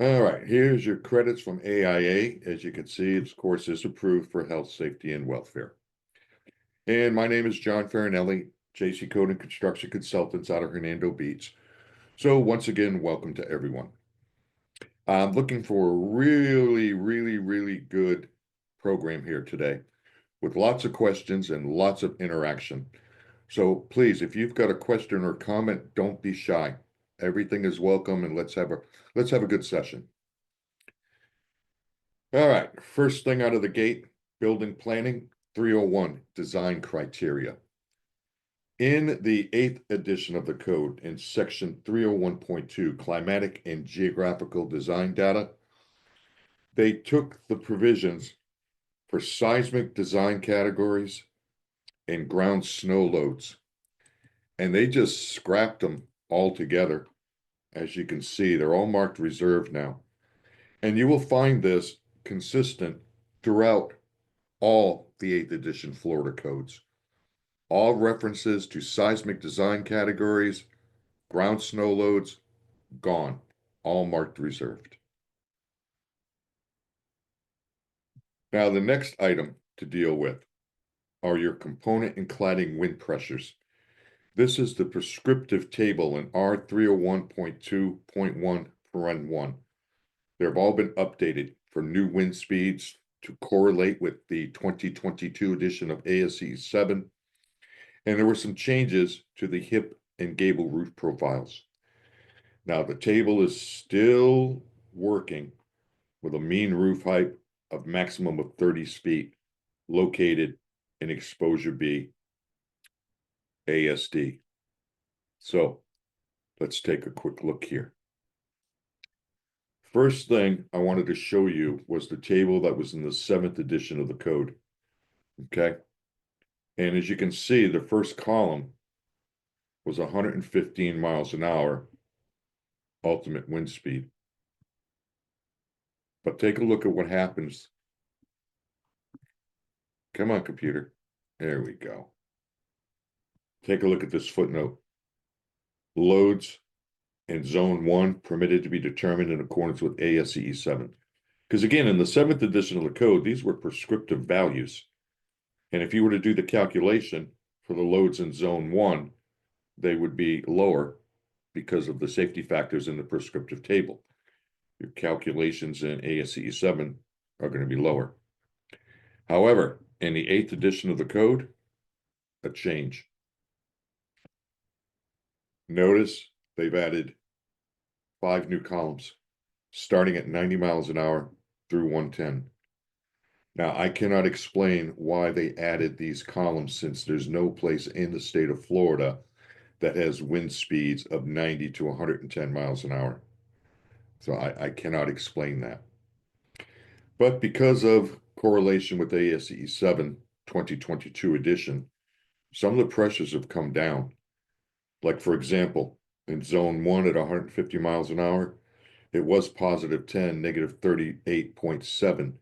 All right, here's your credits from AIA. As you can see, this course is approved for health, safety, and welfare. And my name is John Farinelli, JC Code and Construction Consultants out of Hernando Beach. So once again, welcome to everyone. I'm looking for a really good program here today with lots of questions and lots of interaction. So please, if you've got a question or comment, don't be shy. Everything is welcome, and let's have a good session. All right, first thing out of the gate, building planning 301, design criteria. In the 8th edition of the code, in section 301.2, climatic and geographical design data, they took the provisions for seismic design categories and ground snow loads, and they just scrapped them all together. As you can see, they're all marked reserved now. And you will find this consistent throughout all the 8th edition Florida codes. All references to seismic design categories, ground snow loads, gone, all marked reserved. Now, the next item to deal with are your component and cladding wind pressures. This is the prescriptive table in R301.2.1, They've all been updated for new wind speeds to correlate with the 2022 edition of ASCE 7. And there were some changes to the hip and gable roof profiles. Now, the table is still working with a mean roof height of maximum of 30 feet located in exposure B, ASD. So let's take a quick look here. First thing I wanted to show you was the table that was in the 7th edition of the code. Okay. And as you can see, the first column was 115 miles an hour ultimate wind speed. But take a look at what happens. Come on, computer. There we go. Take a look at this footnote. Loads in zone 1 permitted to be determined in accordance with ASCE 7. Because again, in the 7th edition of the code, these were prescriptive values. And if you were to do the calculation for the loads in zone 1, they would be lower because of the safety factors in the prescriptive table. Your calculations in ASCE 7 are going to be lower. However, in the 8th edition of the code, a change. Notice they've added 5 new columns, starting at 90 miles an hour through 110. Now, I cannot explain why they added these columns since there's no place in the state of Florida that has wind speeds of 90 to 110 miles an hour. So I cannot explain that. But because of correlation with ASCE 7 2022 edition, some of the pressures have come down. Like, for example, in zone 1 at 150 miles an hour, it was positive 10, negative 38.7.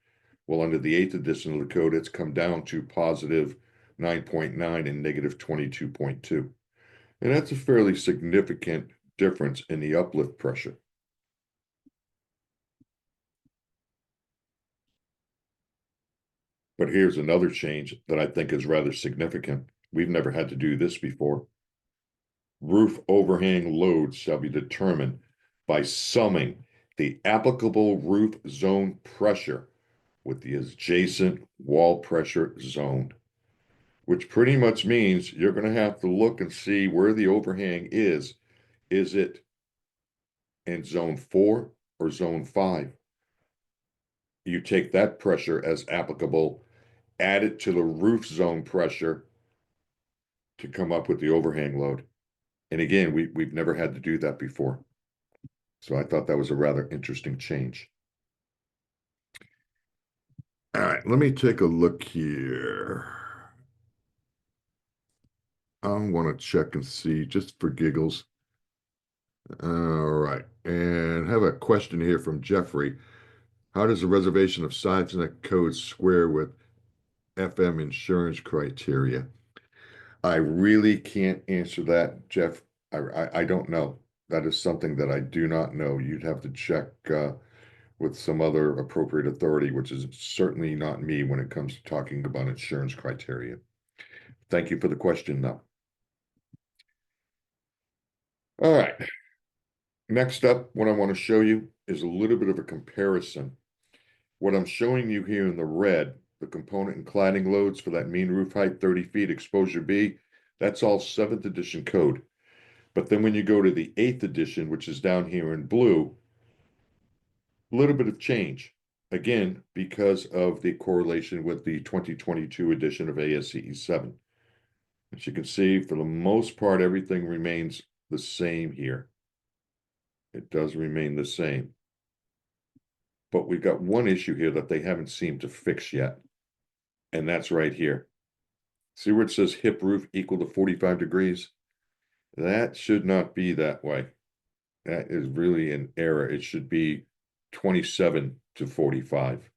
Well, under the 8th edition of the code, it's come down to positive 9.9 and negative 22.2. And that's a fairly significant difference in the uplift pressure. But here's another change that I think is rather significant. We've never had to do this before. Roof overhang loads shall be determined by summing the applicable roof zone pressure with the adjacent wall pressure zone, which pretty much means you're going to have to look and see where the overhang is. Is it in zone 4 or zone 5? You take that pressure as applicable, add it to the roof zone pressure to come up with the overhang load. And again, we've never had to do that before. So I thought that was a rather interesting change. All right, let me take a look here. I want to check and see just for giggles. All right, and have a question here from Jeffrey. How does the reservation of seismic codes square with FM insurance criteria? I really can't answer that, Jeff. I don't know. That is something that I do not know. You'd have to check with some other appropriate authority, which is certainly not me when it comes to talking about insurance criteria. Thank you for the question, though. All right. Next up, what I want to show you is a little bit of a comparison. What I'm showing you here in the red, the component and cladding loads for that mean roof height, 30 feet, exposure B, that's all 7th edition code. But then when you go to the 8th edition, which is down here in blue, a little bit of change. Again, because of the correlation with the 2022 edition of ASCE 7. As you can see, for the most part, everything remains the same here. It does remain the same. But we've got one issue here that they haven't seemed to fix yet. And that's right here. See where it says hip roof equal to 45 degrees? That should not be that way. That is really an error. It should be 27 to 45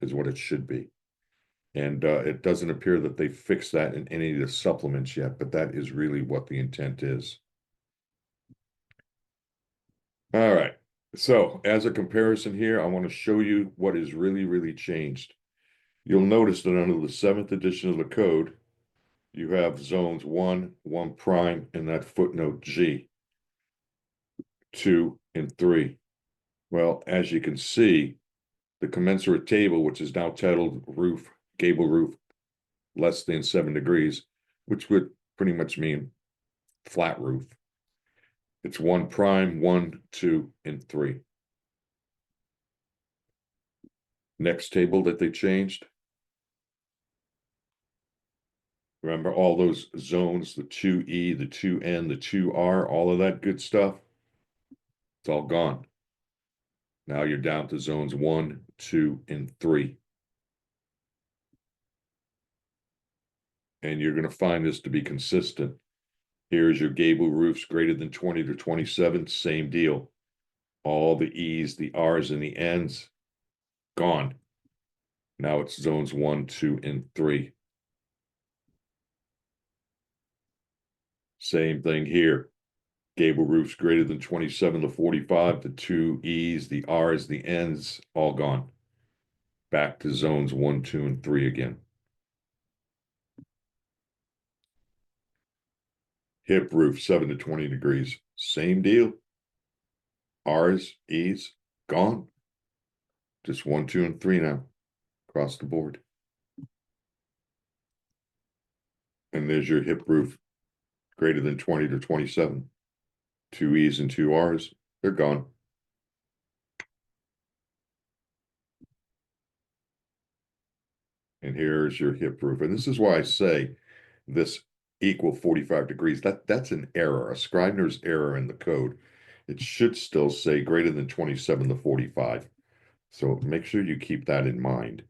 is what it should be. And it doesn't appear that they fixed that in any of the supplements yet, but that is really what the intent is. All right. So as a comparison here, I want to show you what is really changed. You'll notice that under the 7th edition of the code, you have zones 1, 1 prime, and that footnote G, 2, and 3. Well, as you can see, the commensurate table, which is now titled roof, gable roof, less than 7 degrees, which would pretty much mean flat roof. It's 1 prime, 1, 2, and 3. Next table that they changed. Remember all those zones, the 2E, the 2N, the 2R, all of that good stuff? It's all gone. Now you're down to zones 1, 2, and 3. And you're going to find this to be consistent. Here's your gable roofs greater than 20 to 27, same deal. All the E's, the R's, and the N's, gone. Now it's zones 1, 2, and 3. Same thing here. Gable roofs greater than 27 to 45, the 2 E's, the R's, the N's, all gone. Back to zones 1, 2, and 3 again. Hip roof, 7 to 20 degrees. Same deal. R's, E's, gone. Just 1, 2, and 3 now, across the board. And there's your hip roof, greater than 20 to 27. 2 E's and 2 R's, they're gone. And here's your hip roof. And this is why I say this equal 45 degrees. That's an error, a Scribner's error in the code. It should still say greater than 27 to 45. So make sure you keep that in mind.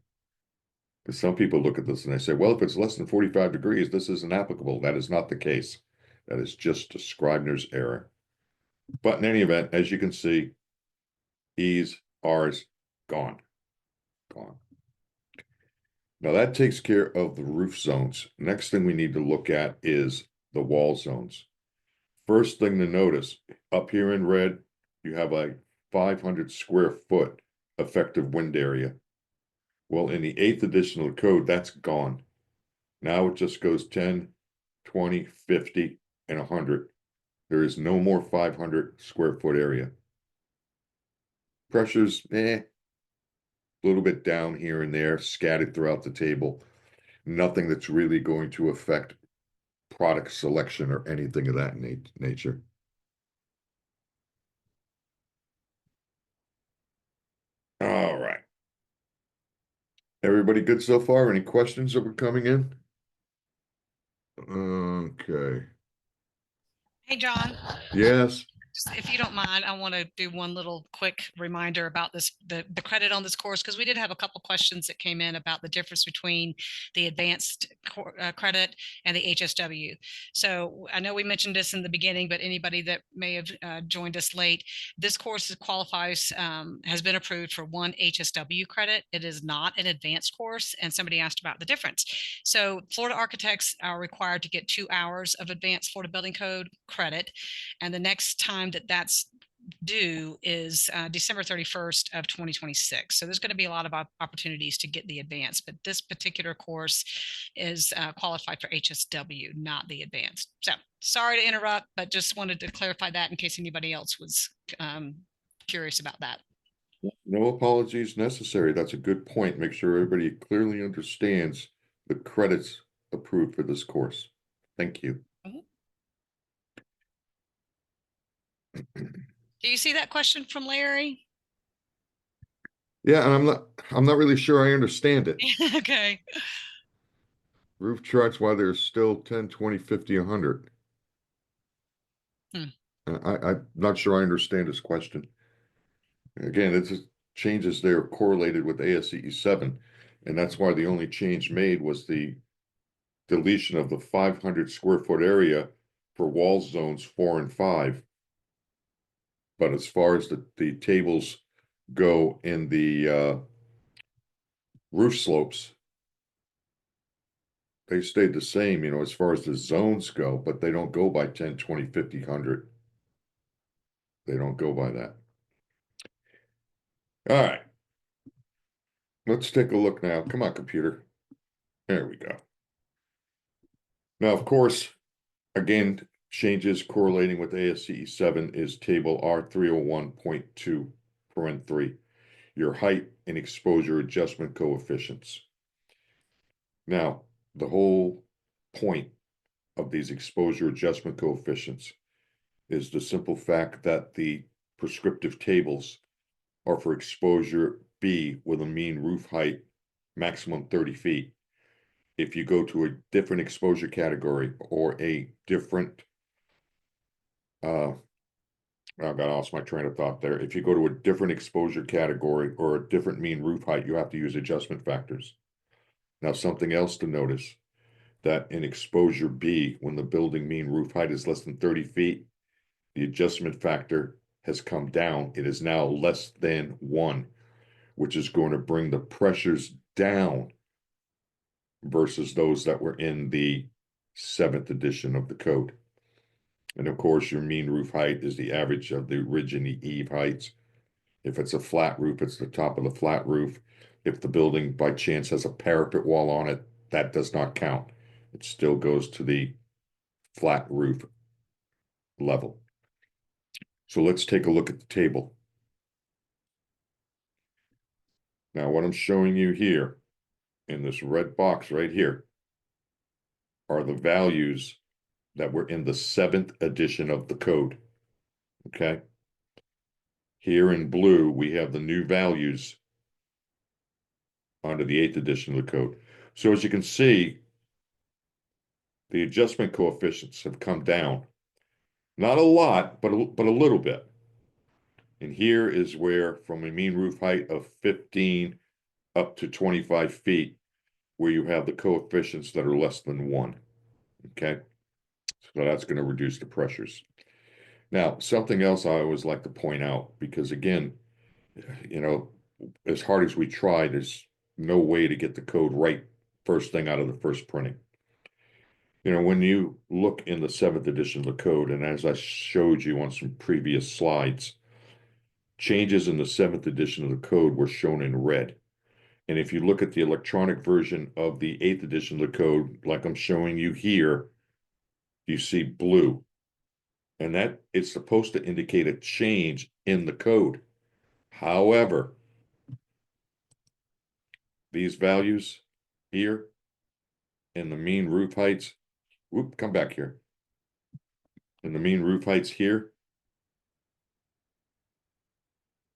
Because some people look at this and they say, well, if it's less than 45 degrees, this isn't applicable. That is not the case. That is just a Scribner's error. But in any event, as you can see, E's, R's, gone. Gone. Now that takes care of the roof zones. Next thing we need to look at is the wall zones. First thing to notice, up here in red, you have a 500 square foot effective wind area. Well, in the 8th edition of the code, that's gone. Now it just goes 10, 20, 50, and 100. There is no more 500 square foot area. Pressures, a little bit down here and there, scattered throughout the table. Nothing that's really going to affect product selection or anything of that nature. All right. Everybody good so far? Any questions that were coming in? Okay. Hey, John. Yes. If you don't mind, I want to do one little quick reminder about this, the credit on this course, because we did have a couple questions that came in about the difference between the advanced credit and the HSW. So I know we mentioned this in the beginning, but anybody that may have joined us late, this course qualifies, has been approved for 1 HSW credit. It is not an advanced course, and somebody asked about the difference. So Florida architects are required to get 2 hours of advanced Florida Building Code credit, and the next time time that that's due is December 31st of 2026. So there's going to be a lot of opportunities to get the advanced, but this particular course is qualified for HSW, not the advanced. So sorry to interrupt, but just wanted to clarify that in case anybody else was curious about that. No apologies necessary. That's a good point. Make sure everybody clearly understands the credits approved for this course. Thank you. Do you see that question from Larry? Yeah, and I'm not really sure I understand it. Okay. Roof charts, why there's still 10, 20, 50, 100. Hmm. I'm not sure I understand this question. Again, it's just changes there correlated with ASCE 7, and that's why the only change made was the deletion of the 500 square foot area for wall zones 4 and 5. But as far as the tables go in the roof slopes, they stayed the same, you know, as far as the zones go, but they don't go by 10, 20, 50, 100. They don't go by that. All right. Let's take a look now. Come on, computer. There we go. Now, of course, again, changes correlating with ASCE 7 is table R301.2, paren 3, your height and exposure adjustment coefficients. Now, the whole point of these exposure adjustment coefficients is the simple fact that the prescriptive tables are for exposure B with a mean roof height maximum 30 feet. If you go to a different exposure category or a different, I lost my train of thought there. If you go to a different exposure category or a different mean roof height, you have to use adjustment factors. Now, something else to notice, that in exposure B, when the building mean roof height is less than 30 feet, the adjustment factor has come down. It is now less than 1, which is going to bring the pressures down versus those that were in the 7th edition of the code. And of course, your mean roof height is the average of the ridge and the eave heights. If it's a flat roof, it's the top of the flat roof. If the building by chance has a parapet wall on it, that does not count. It still goes to the flat roof level. So let's take a look at the table. Now, what I'm showing you here in this red box right here are the values that were in the 7th edition of the code. Okay. Here in blue, we have the new values under the 8th edition of the code. So as you can see, the adjustment coefficients have come down. Not a lot, but a little bit. And here is where, from a mean roof height of 15 up to 25 feet, where you have the coefficients that are less than 1. Okay. So that's going to reduce the pressures. Now, something else I always like to point out, because again, you know, as hard as we try, there's no way to get the code right first thing out of the first printing. You know, when you look in the 7th edition of the code, and as I showed you on some previous slides, changes in the 7th edition of the code were shown in red. And if you look at the electronic version of the 8th edition of the code, like I'm showing you here, you see blue. And that it's supposed to indicate a change in the code. However, these values here in the mean roof heights, whoop, come back here. In the mean roof heights here,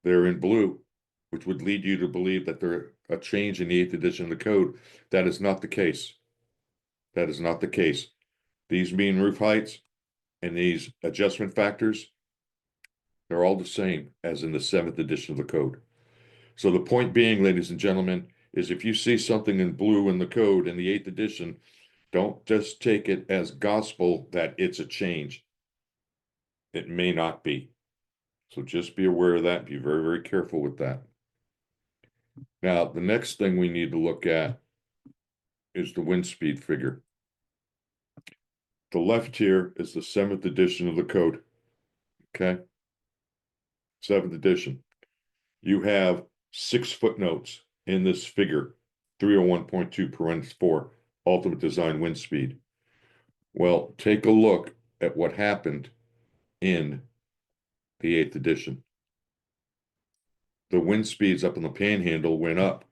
they're in blue, which would lead you to believe that they're a change in the 8th edition of the code. That is not the case. That is not the case. These mean roof heights and these adjustment factors, they're all the same as in the 7th edition of the code. So the point being, ladies and gentlemen, is if you see something in blue in the code in the 8th edition, don't just take it as gospel that it's a change. It may not be. So just be aware of that. Be very, very careful with that. Now, the next thing we need to look at is the wind speed figure. The left here is the 7th edition of the code. Okay. 7th edition. You have 6 footnotes in this figure, 301.2 parentheses 4, ultimate design wind speed. Well, take a look at what happened in the 8th edition. The wind speeds up in the panhandle went up.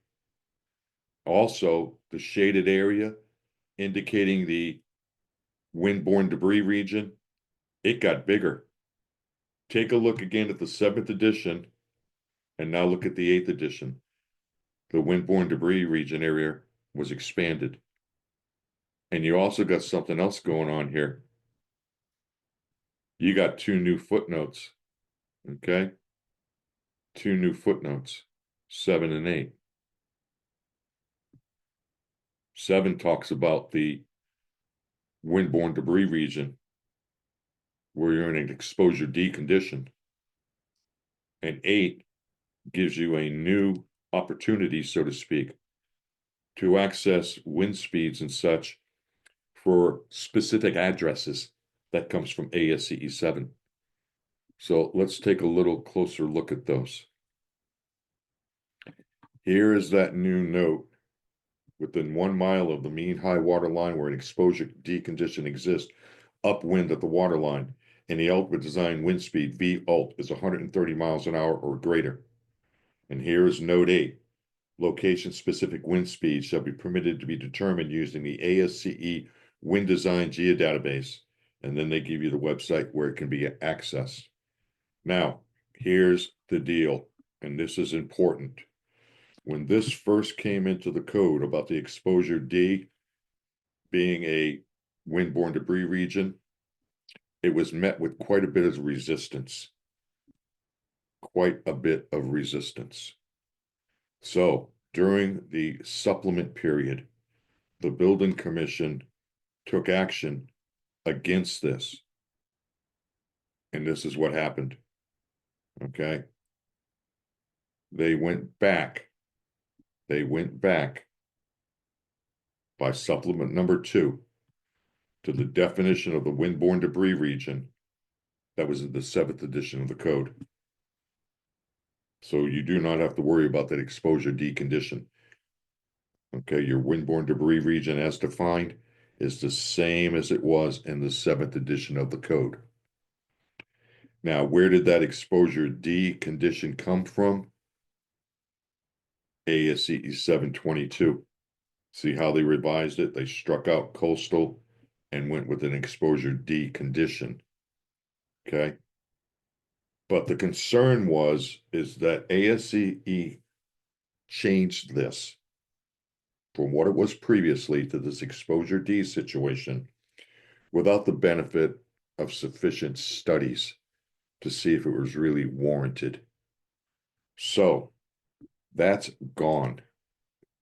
Also, the shaded area indicating the windborne debris region, it got bigger. Take a look again at the 7th edition and now look at the 8th edition. The windborne debris region area was expanded. And you also got something else going on here. You got 2 new footnotes, okay? 2 new footnotes, 7 and 8. 7 talks about the windborne debris region where you're in an exposure D condition. And 8 gives you a new opportunity, so to speak, to access wind speeds and such for specific addresses. That comes from ASCE 7. So let's take a little closer look at those. Here is that new note. Within 1 mile of the mean high water line where an exposure D condition exists, upwind at the water line, and the ultimate design wind speed V ult is 130 miles an hour or greater. And here is note 8. Location specific wind speed shall be permitted to be determined using the ASCE wind design geodatabase. And then they give you the website where it can be accessed. Now, here's the deal, and this is important. When this first came into the code about the exposure D being a windborne debris region, it was met with quite a bit of resistance. Quite a bit of resistance. So during the supplement period, the building commission took action against this. And this is what happened. Okay. They went back by supplement number 2 to the definition of the windborne debris region that was in the 7th edition of the code. So you do not have to worry about that exposure D condition. Okay, your windborne debris region as defined is the same as it was in the 7th edition of the code. Now, where did that exposure D condition come from? ASCE 722. See how they revised it? They struck out coastal and went with an exposure D condition. Okay. But the concern is that ASCE changed this from what it was previously to this exposure D situation without the benefit of sufficient studies to see if it was really warranted. So that's gone.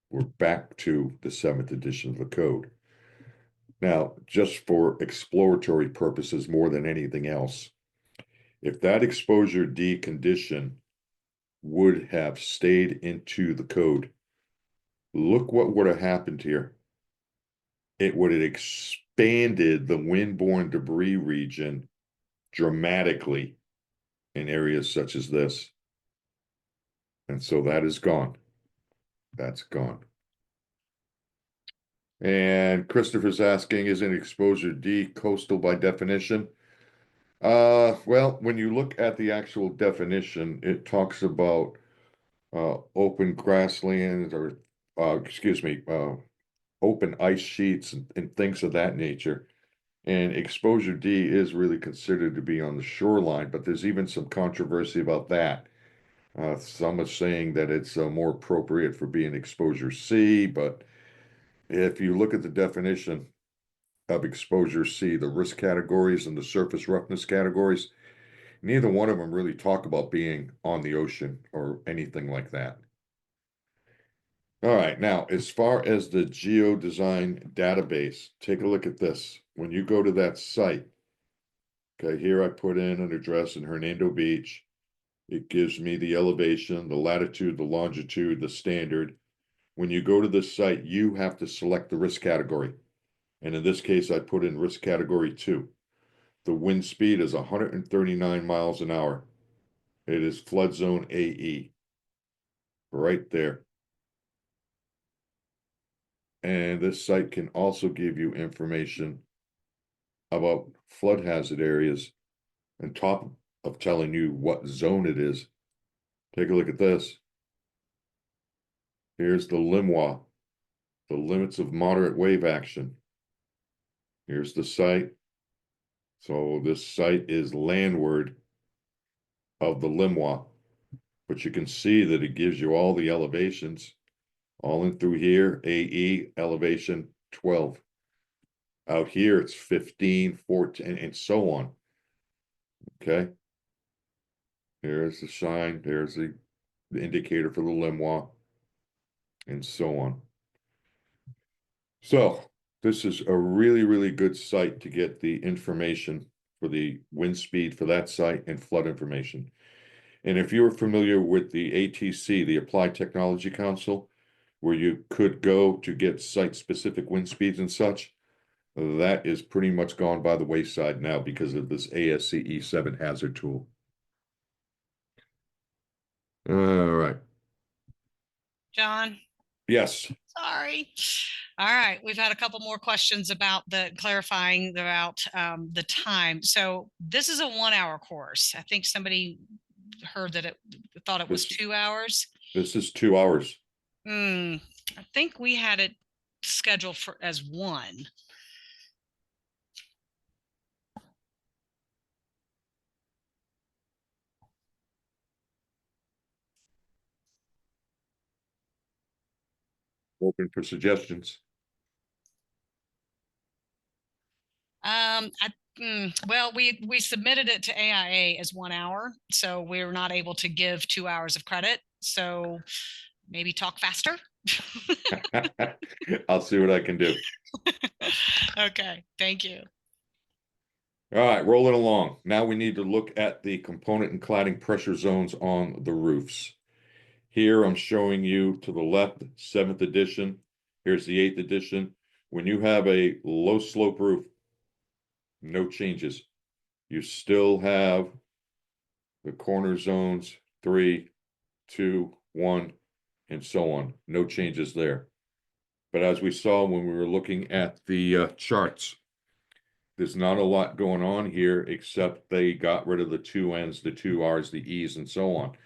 We're back to the 7th edition of the code. Now, just for exploratory purposes more than anything else, if that exposure D condition would have stayed into the code, look what would have happened here. It would have expanded the windborne debris region dramatically in areas such as this. And so that is gone. That's gone. And Christopher's asking, isn't exposure D coastal by definition? Well, when you look at the actual definition, it talks about open grasslands or, open ice sheets and things of that nature. And exposure D is really considered to be on the shoreline, but there's even some controversy about that. Some are saying that it's more appropriate for being exposure C, but if you look at the definition of exposure C, the risk categories and the surface roughness categories, neither one of them really talk about being on the ocean or anything like that. All right, now, as far as the geodesign database, take a look at this. When you go to that site, okay, here I put in an address in Hernando Beach. It gives me the elevation, the latitude, the longitude, the standard. When you go to this site, you have to select the risk category. And in this case, I put in risk category 2. the wind speed is 139 miles an hour. It is flood zone AE. Right there. And this site can also give you information about flood hazard areas on top of telling you what zone it is. Take a look at this. Here's the LIMWA, the limits of moderate wave action. Here's the site. So this site is landward of the LIMWA, but you can see that it gives you all the elevations, all in through here, AE elevation 12. Out here, it's 15, 14, and so on. Okay. Here's the sign, there's the indicator for the LIMWA, and so on. So this is a really, really good site to get the information for the wind speed for that site and flood information. And if you're familiar with the ATC, the Applied Technology Council, where you could go to get site-specific wind speeds and such, that is pretty much gone by the wayside now because of this ASCE7 hazard tool. All right. John, Yes. sorry. All right, we've had a couple more questions about the clarifying about the time. So this is a 1 hour course. I think somebody heard that it thought it was This- 2 hours. This is 2 hours. I think we had it scheduled for as one. Open for suggestions. Well, we submitted it to AIA as 1 hour, so we're not able to give 2 hours of credit. So maybe talk faster. I'll see what I can do. Okay, thank you. All right, rolling along. Now we need to look at the component and cladding pressure zones on the roofs. Here I'm showing you to the left, 7th edition. Here's the 8th edition. When you have a low slope roof, no changes. You still have the corner zones, 3, 2, 1, and so on. No changes there. But as we saw when we were looking at the charts, there's not a lot going on here except they got rid of the 2 N's, the 2 R's, the E's, and so on.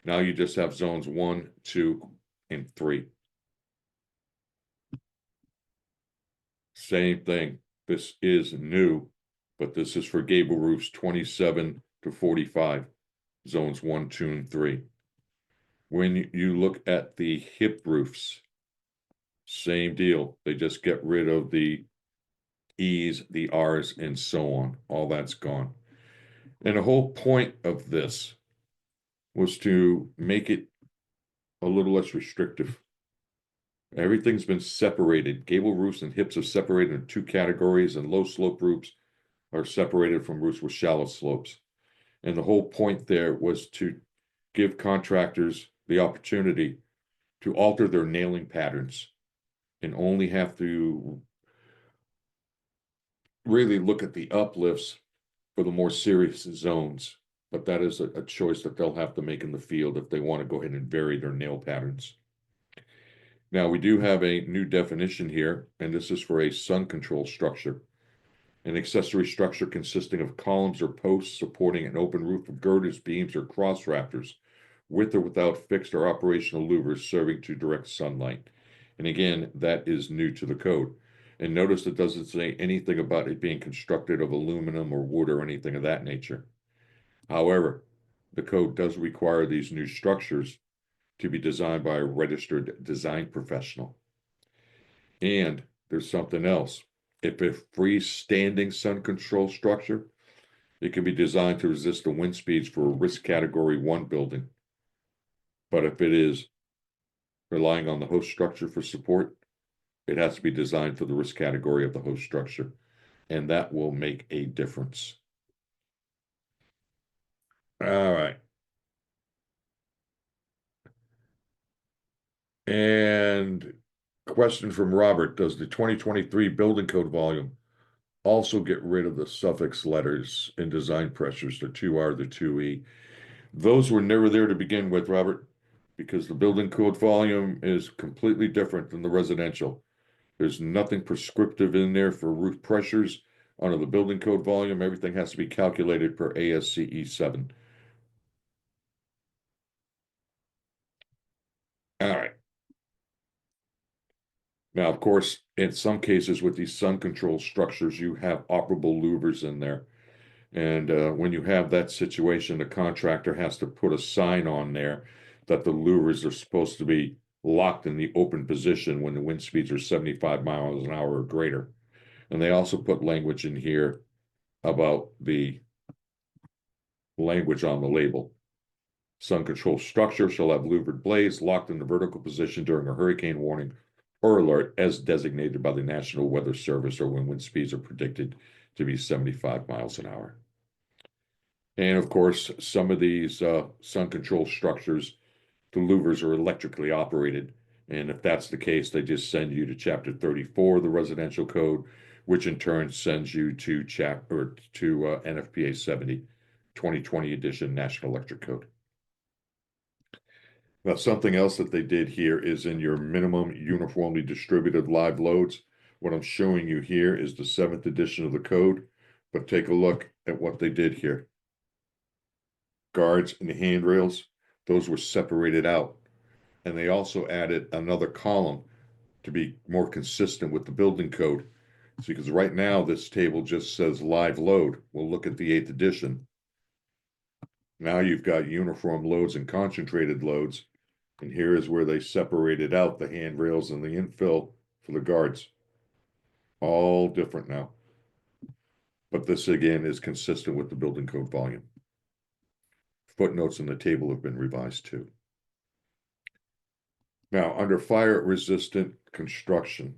Now you just have zones 1, 2, and 3. Same thing. This is new, but this is for gable roofs 27 to 45, zones 1, 2, and 3. When you look at the hip roofs, same deal. They just get rid of the E's, the R's, and so on. All that's gone. And the whole point of this was to make it a little less restrictive. Everything's been separated. Gable roofs and hips are separated in 2 categories, and low slope roofs are separated from roofs with shallow slopes. And the whole point there was to give contractors the opportunity to alter their nailing patterns and only have to really look at the uplifts for the more serious zones. But that is a choice that they'll have to make in the field if they want to go ahead and vary their nail patterns. Now, we do have a new definition here, and this is for a sun control structure. An accessory structure consisting of columns or posts supporting an open roof of girders, beams, or cross rafters, with or without fixed or operational louvers serving to direct sunlight. And again, that is new to the code. And notice it doesn't say anything about it being constructed of aluminum or wood or anything of that nature. However, the code does require these new structures to be designed by a registered design professional. And there's something else. If a freestanding sun control structure, it can be designed to resist the wind speeds for a risk category 1 building. But if it is relying on the host structure for support, it has to be designed for the risk category of the host structure. And that will make a difference. All right. And question from Robert, does the 2023 building code volume also get rid of the suffix letters in design pressures, the 2R, the 2E. Those were never there to begin with, Robert, because the building code volume is completely different than the residential. There's nothing prescriptive in there for roof pressures. Under the building code volume, everything has to be calculated per ASCE 7. All right. Now, of course, in some cases with these sun control structures, you have operable louvers in there. And when you have that situation, the contractor has to put a sign on there that the louvers are supposed to be locked in the open position when the wind speeds are 75 miles an hour or greater. And they also put language in here about the language on the label. Sun control structure shall have louvered blades locked in the vertical position during a hurricane warning or alert as designated by the National Weather Service or when wind speeds are predicted to be 75 miles an hour. And of course, some of these sun control structures, the louvers are electrically operated. And if that's the case, they just send you to Chapter 34 of the Residential Code, which in turn sends you to NFPA 70, 2020 edition National Electric Code. Now, something else that they did here is in your minimum uniformly distributed live loads. What I'm showing you here is the 7th edition of the code, but take a look at what they did here. Guards and the handrails, those were separated out. And they also added another column to be more consistent with the building code. So, because right now this table just says live load. We'll look at the 8th edition. Now you've got uniform loads and concentrated loads. And here is where they separated out the handrails and the infill for the guards. All different now. But this again is consistent with the building code volume. Footnotes in the table have been revised too. Now, under fire resistant construction,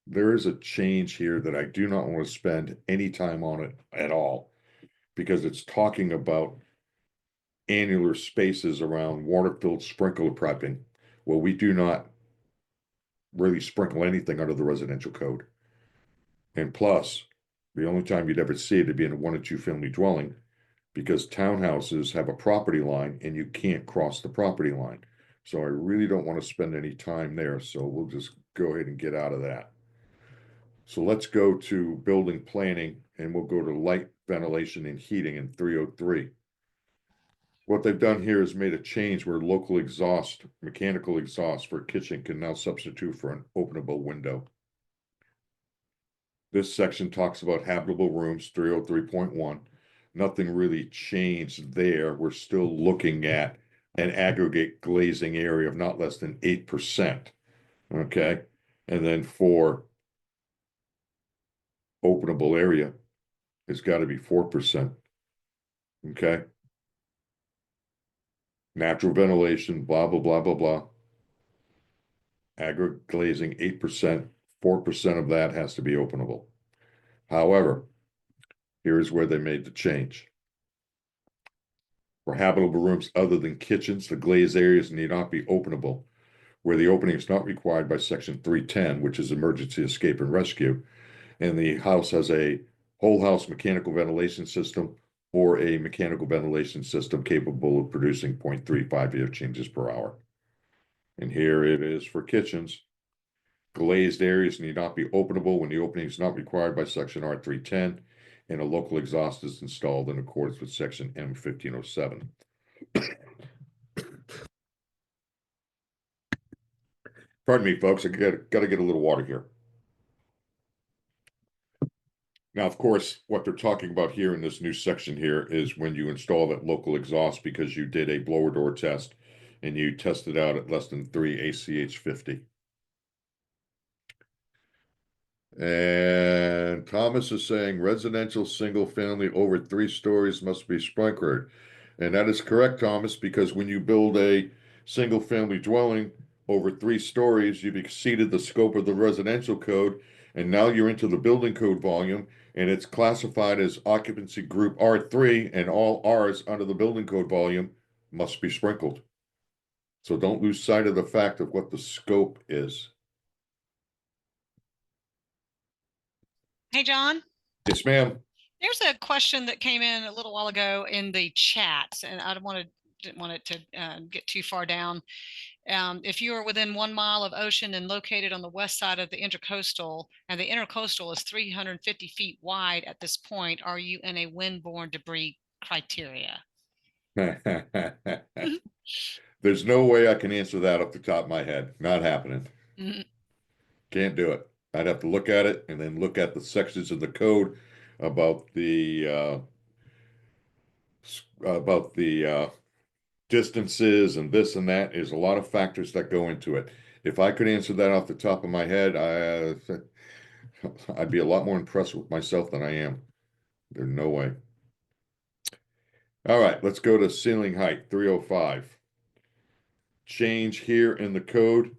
there is a change here that I do not want to spend any time on it at all because it's talking about annular spaces around water-filled sprinkler piping. Well, we do not really sprinkle anything under the residential code. And plus, the only time you'd ever see it would be in a 1 or 2 family dwelling because townhouses have a property line and you can't cross the property line. So I really don't want to spend any time there. So we'll just go ahead and get out of that. So let's go to building planning and we'll go to light ventilation and heating in 303. What they've done here is made a change where local exhaust, mechanical exhaust for a kitchen can now substitute for an openable window. This section talks about habitable rooms, 303.1. Nothing really changed there. We're still looking at an aggregate glazing area of not less than 8%. Okay. And then for openable area, it's got to be 4%. Okay. Natural ventilation, blah, blah, blah, blah, blah. Aggregate glazing, 8%, 4% of that has to be openable. However, here's where they made the change. For habitable rooms other than kitchens, the glazed areas need not be openable, where the opening is not required by Section 310, which is emergency escape and rescue, and the house has a whole house mechanical ventilation system or a mechanical ventilation system capable of producing 0.35 air changes per hour. And here it is for kitchens. Glazed areas need not be openable when the opening is not required by Section R310 and a local exhaust is installed in accordance with Section M1507. Pardon me, folks, I got to get a little water here. Now, of course, what they're talking about here in this new section here is when you install that local exhaust because you did a blower door test and you tested out at less than 3 ACH 50. And Thomas is saying residential single family over 3 stories must be sprinklered. And that is correct, Thomas, because when you build a single family dwelling over 3 stories, you've exceeded the scope of the residential code. And now you're into the building code volume and it's classified as occupancy group R3 and all R's under the building code volume must be sprinkled. So don't lose sight of the fact of what the scope is. Hey, John, Yes, ma'am. there's a question that came in a little while ago in the chat, and didn't want it to get too far down. If you are within 1 mile of ocean and located on the west side of the intercoastal, and the intercoastal is 350 feet wide at this point, are you in a windborne debris criteria? There's no way I can answer that off the top of my head. Not happening. Mhm. Can't do it. I'd have to look at it and then look at the sections of the code about the distances and this and that. There's a lot of factors that go into it. If I could answer that off the top of my head, I'd be a lot more impressed with myself than I am. There's no way. All right, let's go to ceiling height, 305. Change here in the code.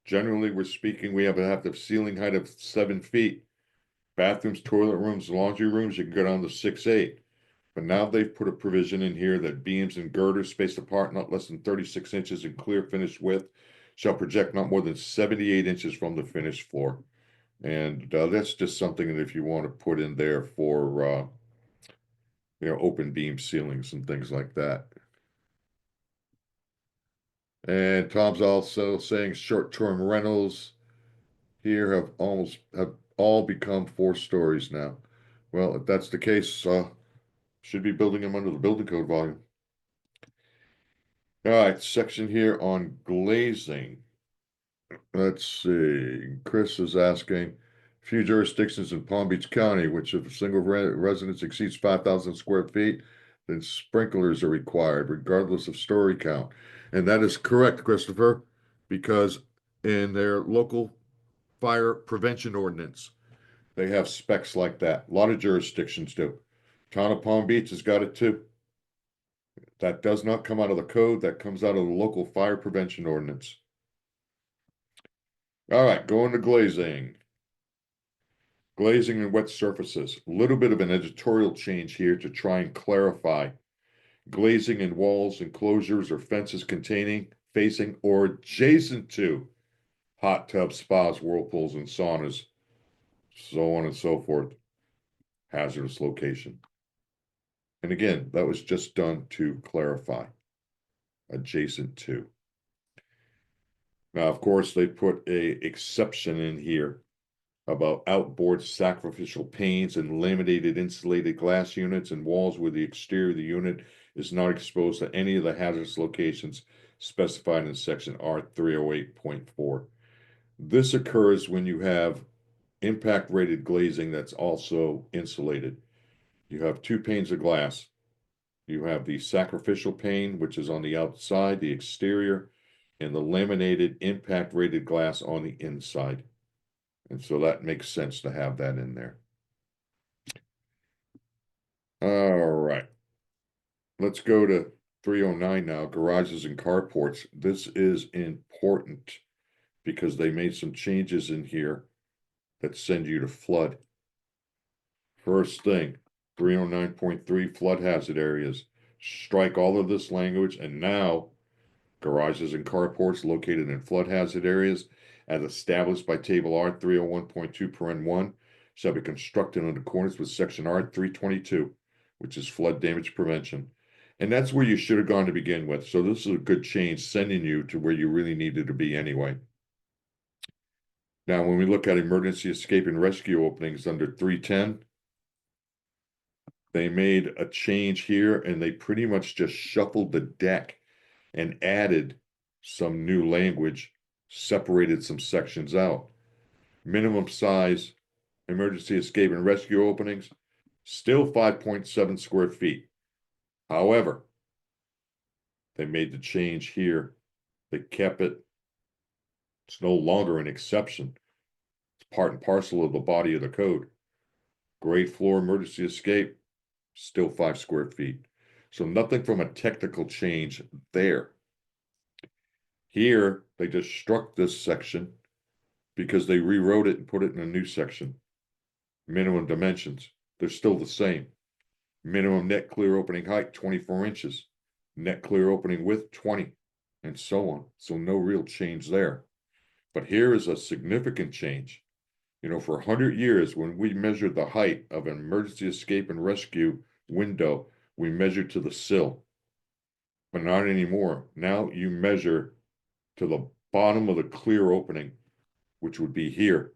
Generally, we're speaking, we have the ceiling height of 7 feet. Bathrooms, toilet rooms, laundry rooms, you can go down to 6'8". But now they've put a provision in here that beams and girders spaced apart not less than 36 inches in clear finished width shall project not more than 78 inches from the finished floor. And that's just something that if you want to put in there for open beam ceilings and things like that. And Tom's also saying short-term rentals here have all become 4 stories now. Well, if that's the case, should be building them under the building code volume. All right, section here on glazing. Let's see. Chris is asking, few jurisdictions in Palm Beach County, which if a single residence exceeds 5,000 square feet, then sprinklers are required regardless of story count. And that is correct, Christopher, because in their local fire prevention ordinance, they have specs like that. A lot of jurisdictions do. Town of Palm Beach has got it too. That does not come out of the code. That comes out of the local fire prevention ordinance. All right, going to glazing. Glazing and wet surfaces. A little bit of an editorial change here to try and clarify. Glazing in walls, enclosures, or fences containing, facing, or adjacent to hot tubs, spas, whirlpools, and saunas, so on and so forth. Hazardous location. And again, that was just done to clarify. Adjacent to. Now, of course, they put a exception in here about outboard sacrificial panes and laminated insulated glass units and walls where the exterior of the unit is not exposed to any of the hazardous locations specified in section R308.4. This occurs when you have impact rated glazing that's also insulated. You have 2 panes of glass. You have the sacrificial pane, which is on the outside, the exterior, and the laminated impact rated glass on the inside. And so that makes sense to have that in there. All right. Let's go to 309 now, garages and carports. This is important because they made some changes in here that send you to flood. First thing, 309.3 flood hazard areas. Strike all of this language, and now garages and carports located in flood hazard areas as established by table R 301.2 paren 1 shall be constructed in accordance with section R 322, which is flood damage prevention. And that's where you should have gone to begin with. So this is a good change, sending you to where you really needed to be anyway. Now, when we look at emergency escape and rescue openings under 310, they made a change here and they pretty much just shuffled the deck and added some new language, separated some sections out. Minimum size emergency escape and rescue openings, still 5.7 square feet. However, they made the change here. They kept it. It's no longer an exception. It's part and parcel of the body of the code. Grade floor emergency escape, still 5 square feet. So nothing from a technical change there. Here, they just struck this section because they rewrote it and put it in a new section. Minimum dimensions, they're still the same. Minimum net clear opening height, 24 inches. Net clear opening width, 20, and so on. So no real change there. But here is a significant change. You know, for 100 years, when we measured the height of an emergency escape and rescue window, we measured to the sill, but not anymore. Now you measure to the bottom of the clear opening, which would be here.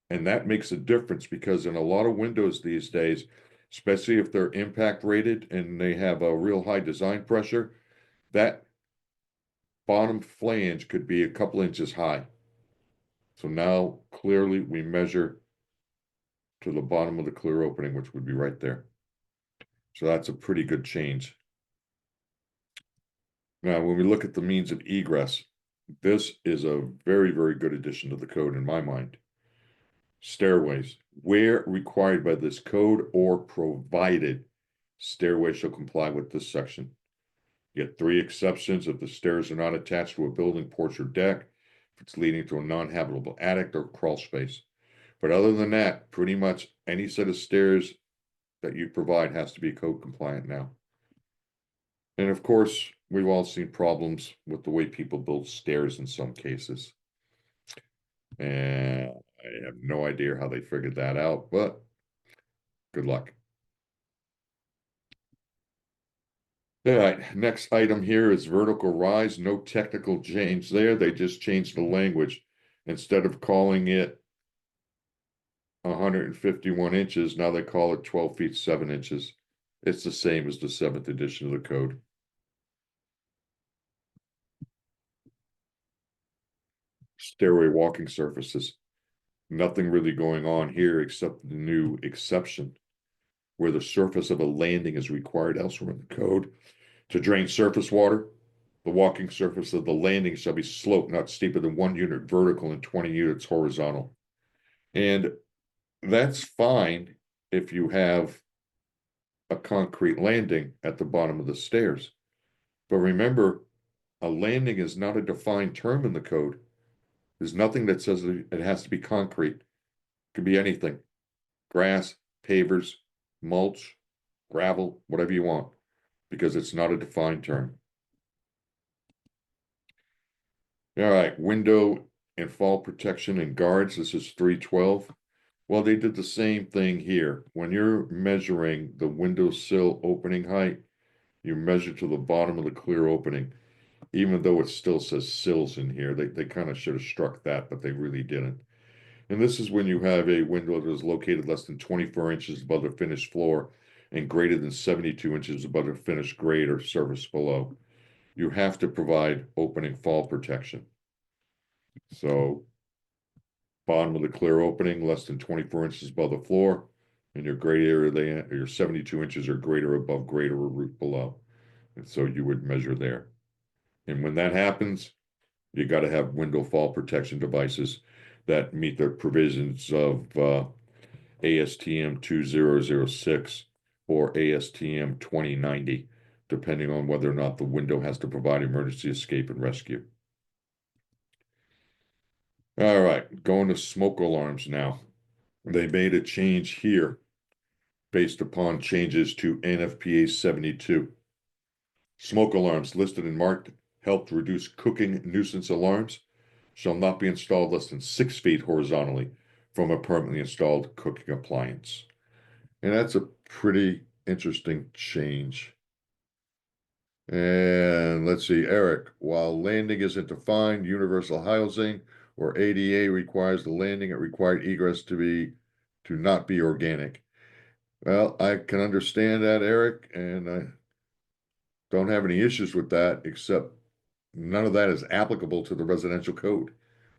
And that makes a difference because in a lot of windows these days, especially if they're impact rated and they have a real high design pressure, that bottom flange could be a couple inches high. So now clearly we measure to the bottom of the clear opening, which would be right there. So that's a pretty good change. Now, when we look at the means of egress, this is a very, very good addition to the code in my mind. Stairways, where required by this code or provided, stairway shall comply with this section. Get 3 exceptions if the stairs are not attached to a building, porch, or deck, if it's leading to a non-habitable attic or crawl space. But other than that, pretty much any set of stairs that you provide has to be code compliant now. And of course, we've all seen problems with the way people build stairs in some cases. And I have no idea how they figured that out, but good luck. All right, next item here is vertical rise. No technical change there. They just changed the language. Instead of calling it 151 inches, now they call it 12 feet 7 inches. It's the same as the 7th edition of the code. Stairway walking surfaces. Nothing really going on here except the new exception where the surface of a landing is required elsewhere in the code to drain surface water. The walking surface of the landing shall be sloped not steeper than 1 unit vertical and 20 units horizontal. And that's fine if you have a concrete landing at the bottom of the stairs. But remember, a landing is not a defined term in the code. There's nothing that says it has to be concrete. It can be anything. Grass, pavers, mulch, gravel, whatever you want, because it's not a defined term. All right, window and fall protection and guards. This is 312. Well, they did the same thing here. When you're measuring the window sill opening height, you measure to the bottom of the clear opening, even though it still says sills in here. They kind of should have struck that, but they really didn't. And this is when you have a window that is located less than 24 inches above the finished floor and greater than 72 inches above the finished grade or surface below. You have to provide opening fall protection. So bottom of the clear opening, less than 24 inches above the floor, and your grade area, your 72 inches or greater above grade or roof below. And so you would measure there. And when that happens, you got to have window fall protection devices that meet the provisions of ASTM 2006 or ASTM 2090, depending on whether or not the window has to provide emergency escape and rescue. All right, going to smoke alarms now. They made a change here based upon changes to NFPA 72. Smoke alarms listed and marked helped reduce cooking nuisance alarms shall not be installed less than 6 feet horizontally from a permanently installed cooking appliance. And that's a pretty interesting change. And let's see, Eric, while landing isn't defined, universal housing or ADA requires the landing at required egress to not be organic. Well, I can understand that, Eric, and I don't have any issues with that, except none of that is applicable to the residential code.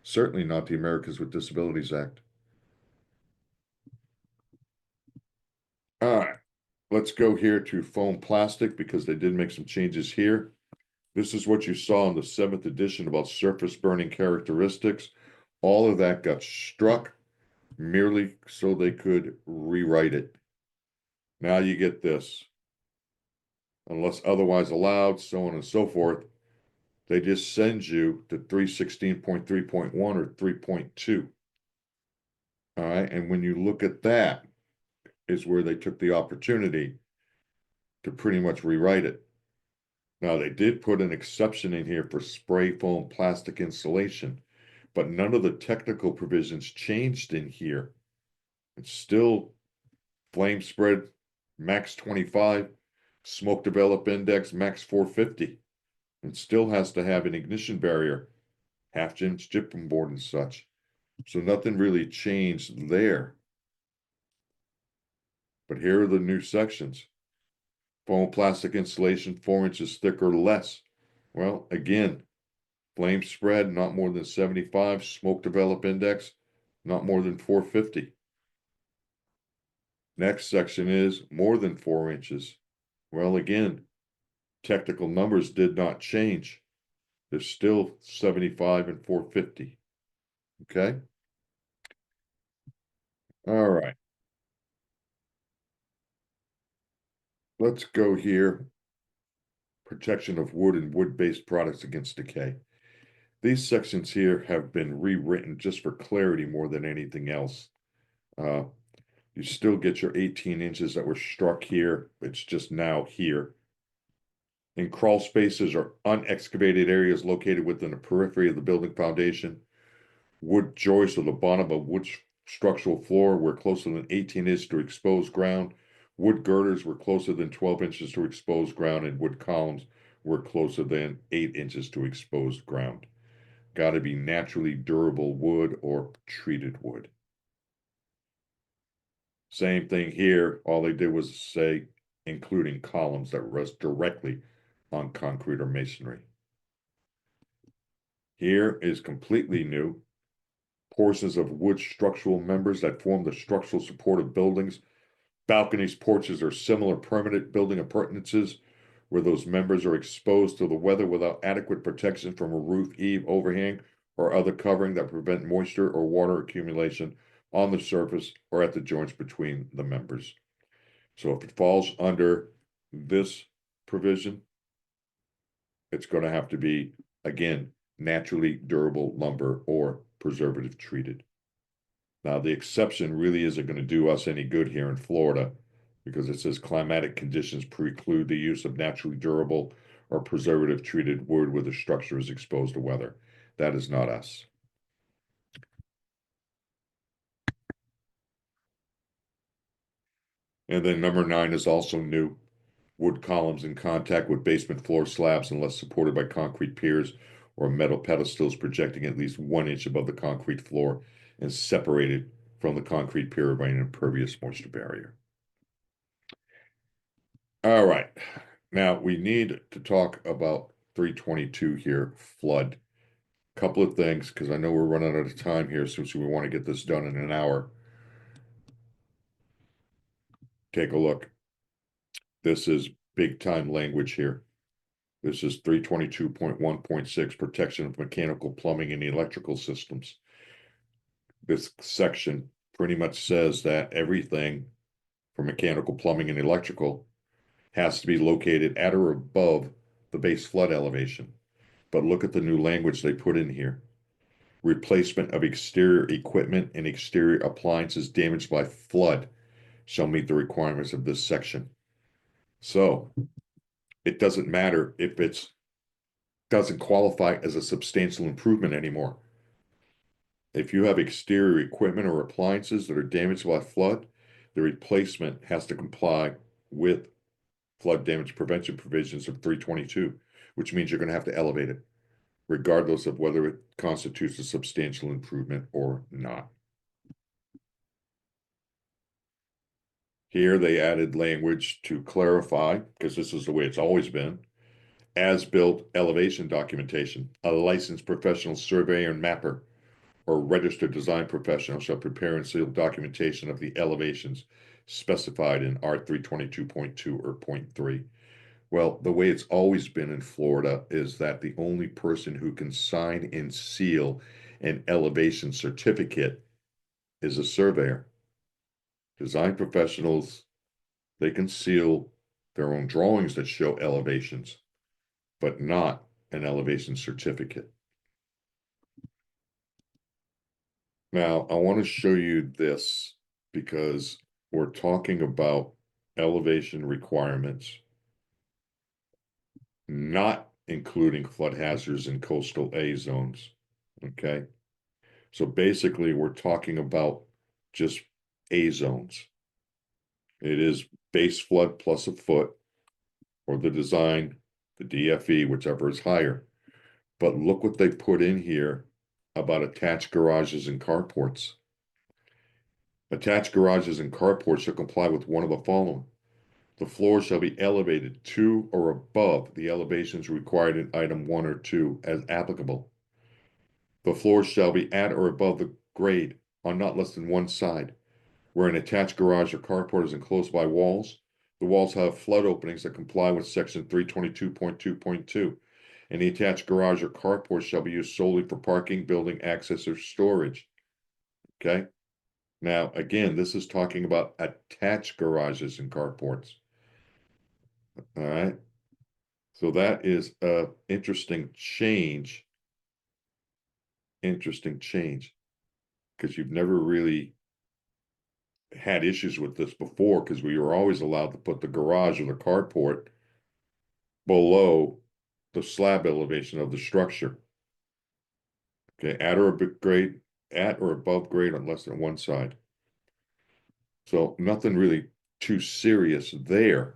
Certainly not the Americans with Disabilities Act. All right, let's go here to foam plastic because they did make some changes here. This is what you saw in the 7th edition about surface burning characteristics. All of that got struck merely so they could rewrite it. Now you get this. Unless otherwise allowed, so on and so forth. They just send you to 316.3.1 or 3.2. All right, and when you look at that, is where they took the opportunity to pretty much rewrite it. Now, they did put an exception in here for spray foam plastic insulation, but none of the technical provisions changed in here. It's still flame spread, max 25, smoke develop index, max 450. It still has to have an ignition barrier, half-inch gypsum board and such. So nothing really changed there. But here are the new sections. Foam plastic insulation 4 inches thick or less. Well, again, flame spread not more than 75, smoke develop index not more than 450. Next section is more than 4 inches. Well, again, technical numbers did not change. They're still 75 and 450. Okay. All right. Let's go here. Protection of wood and wood-based products against decay. These sections here have been rewritten just for clarity more than anything else. You still get your 18 inches that were struck here. It's just now here. And crawl spaces are unexcavated areas located within the periphery of the building foundation. Wood joists or the bottom of wood structural floor were closer than 18 inches to exposed ground. Wood girders were closer than 12 inches to exposed ground, and wood columns were closer than 8 inches to exposed ground. Got to be naturally durable wood or treated wood. Same thing here. All they did was say, including columns that rest directly on concrete or masonry. Here is completely new. Portions of wood structural members that form the structural support of buildings. Balconies, porches, or similar permanent building appurtenances where those members are exposed to the weather without adequate protection from a roof, eave, overhang, or other covering that prevent moisture or water accumulation on the surface or at the joints between the members. So if it falls under this provision, it's going to have to be, again, naturally durable lumber or preservative treated. Now, the exception really isn't going to do us any good here in Florida because it says climatic conditions preclude the use of naturally durable or preservative treated wood where the structure is exposed to weather. That is not us. And then number 9 is also new. Wood columns in contact with basement floor slabs unless supported by concrete piers or metal pedestals projecting at least 1 inch above the concrete floor and separated from the concrete pier by an impervious moisture barrier. All right. Now we need to talk about 322 here, flood. Couple of things, because I know we're running out of time here since we want to get this done in an hour. Take a look. This is big time language here. This is 322.1.6, protection of mechanical, plumbing, and electrical systems. This section pretty much says that everything for mechanical, plumbing, and electrical has to be located at or above the base flood elevation. But look at the new language they put in here. Replacement of exterior equipment and exterior appliances damaged by flood shall meet the requirements of this section. So it doesn't matter if it's doesn't qualify as a substantial improvement anymore. If you have exterior equipment or appliances that are damaged by flood, the replacement has to comply with flood damage prevention provisions of 322, which means you're going to have to elevate it, regardless of whether it constitutes a substantial improvement or not. Here they added language to clarify, because this is the way it's always been, as-built elevation documentation. A licensed professional surveyor and mapper or registered design professional shall prepare and seal documentation of the elevations specified in R322.2 or .3. Well, the way it's always been in Florida is that the only person who can sign and seal an elevation certificate is a surveyor. Design professionals, they can seal their own drawings that show elevations, but not an elevation certificate. Now, I want to show you this because we're talking about elevation requirements, not including flood hazards in coastal A zones. Okay. So basically, we're talking about just A zones. It is base flood plus a foot, or the design, the DFE, whichever is higher. But look what they put in here about attached garages and carports. Attached garages and carports shall comply with one of the following. The floor shall be elevated to or above the elevations required in item 1 or 2 as applicable. The floor shall be at or above the grade on not less than one side. Where an attached garage or carport is enclosed by walls, the walls have flood openings that comply with section 322.2.2. And the attached garage or carport shall be used solely for parking, building access, or storage. Okay? Now, again, this is talking about attached garages and carports. All right? So that is a interesting change. Interesting change. Because you've never really had issues with this before, because we were always allowed to put the garage or the carport below the slab elevation of the structure. Okay, at or above grade on less than one side. So nothing really too serious there.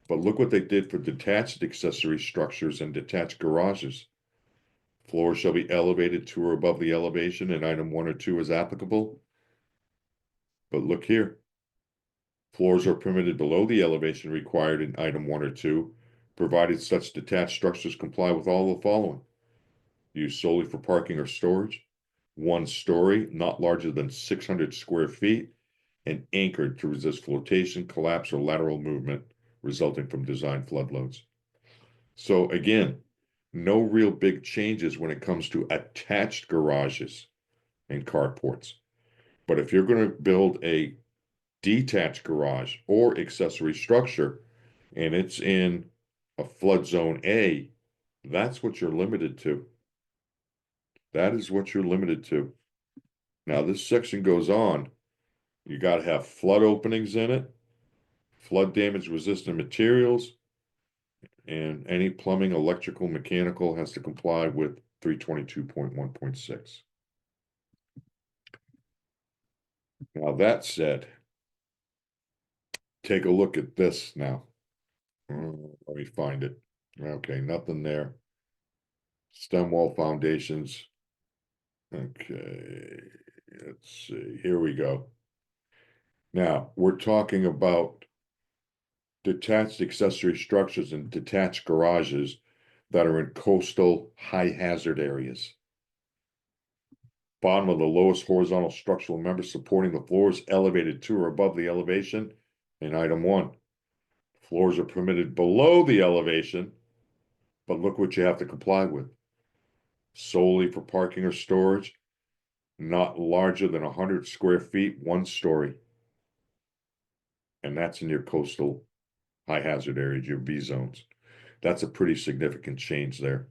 But look what they did for detached accessory structures and detached garages. Floors shall be elevated to or above the elevation in item 1 or 2 as applicable. But look here. Floors are permitted below the elevation required in item 1 or 2, provided such detached structures comply with all the following. Used solely for parking or storage, 1 story, not larger than 600 square feet, and anchored to resist flotation, collapse, or lateral movement resulting from design flood loads. So again, no real big changes when it comes to attached garages and carports. But if you're going to build a detached garage or accessory structure and it's in a flood zone A, that's what you're limited to. That is what you're limited to. Now, this section goes on. You got to have flood openings in it, flood damage resistant materials, and any plumbing, electrical, mechanical has to comply with 322.1.6. Now, that said, take a look at this now. Let me find it. Okay, nothing there. Stem wall foundations. Okay, let's see. Here we go. Now, we're talking about detached accessory structures and detached garages that are in coastal high hazard areas. Bottom of the lowest horizontal structural member supporting the floors elevated to or above the elevation in item 1. Floors are permitted below the elevation, but look what you have to comply with. Solely for parking or storage, not larger than 100 square feet, 1 story. And that's in your coastal high hazard areas, your B zones. That's a pretty significant change there.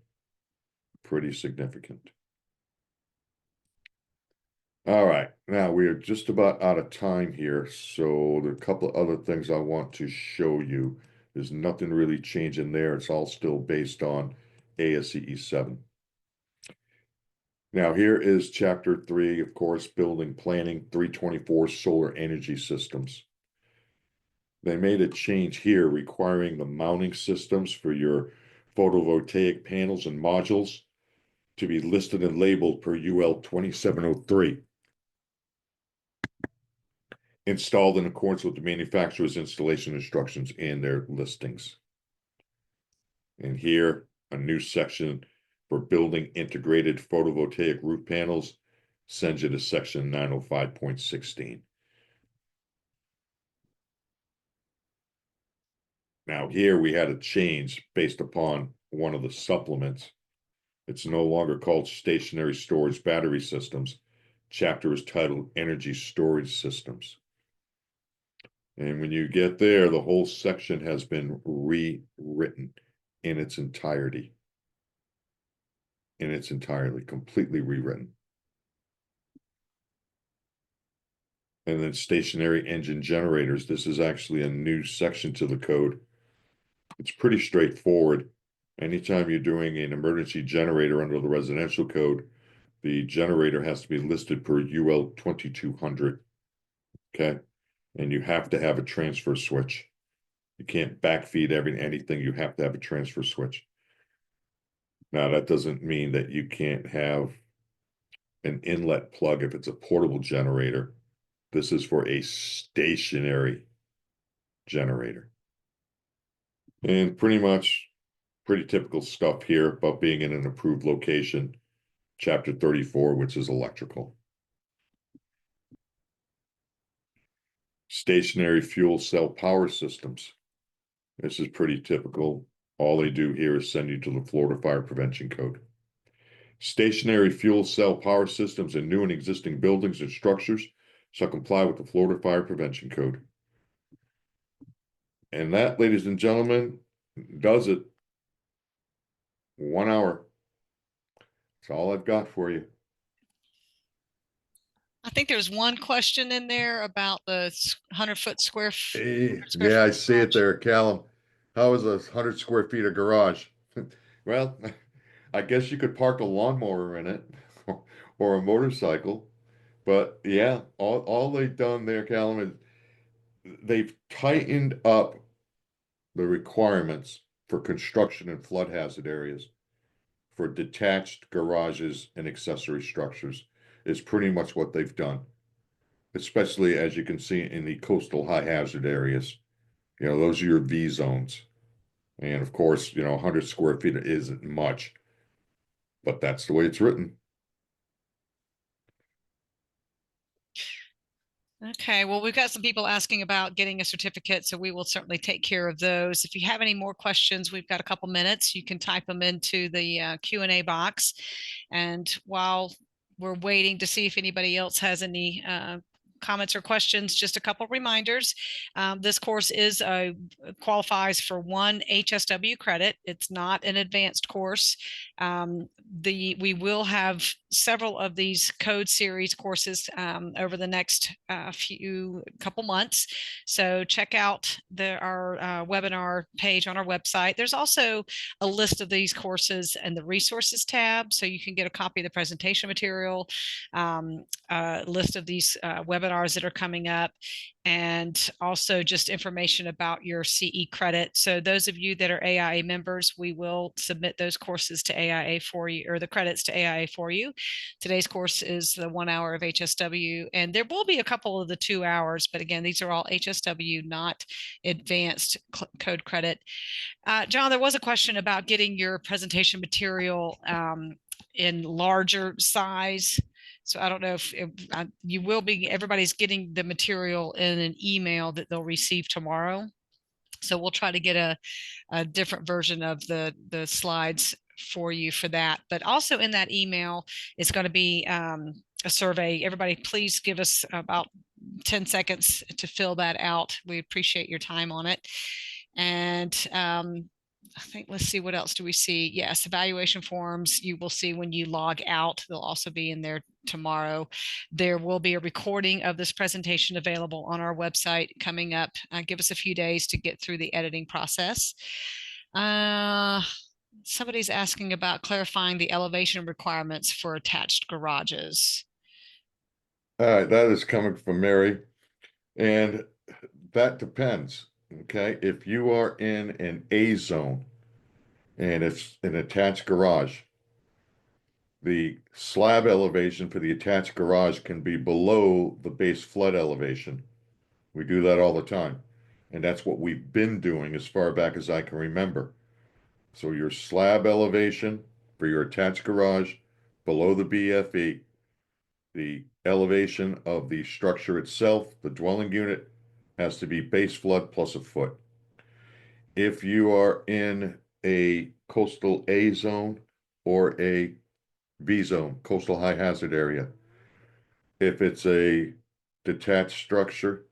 Pretty significant. All right, now we are just about out of time here, so there are a couple of other things I want to show you. There's nothing really changing there. It's all still based on ASCE 7. Now here is chapter 3, of course, building planning 324 solar energy systems. They made a change here requiring the mounting systems for your photovoltaic panels and modules to be listed and labeled per UL 2703. Installed in accordance with the manufacturer's installation instructions and their listings. And here, a new section for building integrated photovoltaic roof panels sends you to section 905.16. Now here we had a change based upon one of the supplements. It's no longer called stationary storage battery systems. Chapter is titled energy storage systems. And when you get there, the whole section has been rewritten in its entirety. Completely rewritten. And then stationary engine generators. This is actually a new section to the code. It's pretty straightforward. Anytime you're doing an emergency generator under the residential code, the generator has to be listed per UL 2200. Okay, and you have to have a transfer switch. You can't backfeed anything. You have to have a transfer switch. Now, that doesn't mean that you can't have an inlet plug if it's a portable generator. This is for a stationary generator. And pretty typical stuff here about being in an approved location. Chapter 34, which is electrical. Stationary fuel cell power systems. This is pretty typical. All they do here is send you to the Florida Fire Prevention Code. Stationary fuel cell power systems in new and existing buildings and structures shall comply with the Florida Fire Prevention Code. And that, ladies and gentlemen, does it. 1 hour. That's all I've got for you. I think there's one question in there about the 100-foot square. Yeah, I see it there, Callum. How is 100 square feet of garage? Well, I guess you could park a lawnmower in it or a motorcycle. But yeah, all they've done there, Callum, is they've tightened up the requirements for construction and flood hazard areas for detached garages and accessory structures is pretty much what they've done, especially as you can see in the coastal high hazard areas. You know, those are your V zones. And of course, 100 square feet isn't much, but that's the way it's written. Okay, well, we've got some people asking about getting a certificate, so we will certainly take care of those. If you have any more questions, we've got a couple minutes. You can type them into the Q&A box. And while we're waiting to see if anybody else has any comments or questions, just a couple reminders. This course qualifies for 1 HSW credit. It's not an advanced course. We will have several of these code series courses over the next couple months. So check out our webinar page on our website. There's also a list of these courses in the resources tab, so you can get a copy of the presentation material, a list of these webinars that are coming up, and also just information about your CE credit. So those of you that are AIA members, we will submit those courses to AIA for you, or the credits to AIA for you. Today's course is the 1 hour of HSW, and there will be a couple of the 2 hours, but again, these are all HSW, not advanced code credit. John, there was a question about getting your presentation material in larger size. So I don't know if you will be, everybody's getting the material in an email that they'll receive tomorrow. So we'll try to get a different version of the slides for you for that. But also in that email is going to be a survey. Everybody, please give us about 10 seconds to fill that out. We appreciate your time on it. And I think, let's see, what else do we see? Yes, evaluation forms you will see when you log out. They'll also be in there tomorrow. There will be a recording of this presentation available on our website coming up. Give us a few days to get through the editing process. Somebody's asking about clarifying the elevation requirements for attached garages. All right, that is coming from Mary, and that depends. Okay, if you are in an A zone and it's an attached garage, the slab elevation for the attached garage can be below the base flood elevation. We do that all the time. And that's what we've been doing as far back as I can remember. So your slab elevation for your attached garage below the BFE, the elevation of the structure itself, the dwelling unit, has to be base flood plus a foot. If you are in a coastal A zone or a B zone, coastal high hazard area, if it's a detached structure,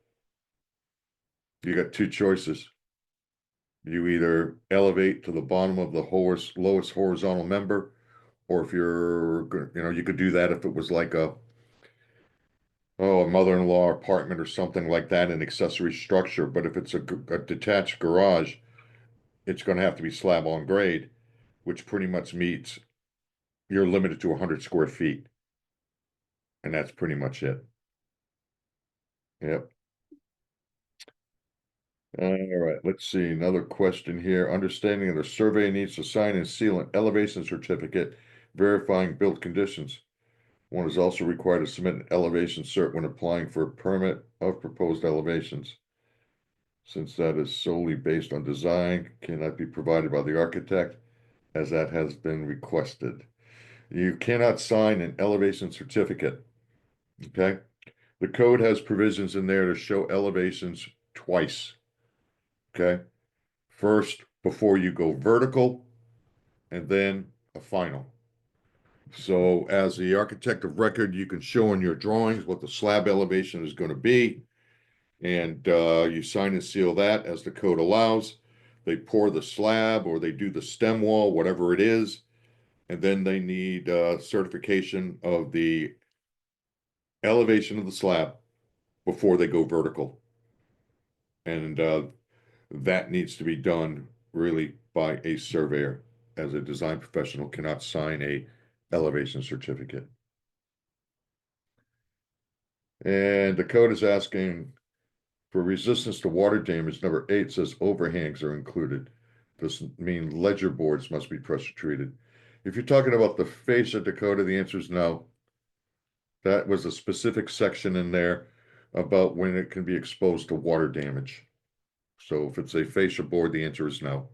you got two choices. You either elevate to the bottom of the lowest horizontal member, or if you could do that if it was like a mother-in-law apartment or something like that, an accessory structure. But if it's a detached garage, it's going to have to be slab on grade, which pretty much meets, you're limited to 100 square feet. And that's pretty much it. Yep. All right, let's see, another question here. Understanding that a survey needs to sign and seal an elevation certificate verifying built conditions. One is also required to submit an elevation cert when applying for a permit of proposed elevations. Since that is solely based on design, cannot be provided by the architect, as that has been requested. You cannot sign an elevation certificate, okay? The code has provisions in there to show elevations twice, okay? First, before you go vertical, and then a final. So as the architect of record, you can show in your drawings what the slab elevation is going to be. And you sign and seal that as the code allows. They pour the slab or they do the stem wall, whatever it is. And then they need certification of the elevation of the slab before they go vertical. And that needs to be done really by a surveyor, as a design professional cannot sign a elevation certificate. And the code is asking for resistance to water damage. Number 8 says overhangs are included. This means ledger boards must be pressure treated. If you're talking about the fascia, Dakota, the answer is no. That was a specific section in there about when it can be exposed to water damage. So if it's a fascia board, the answer is no.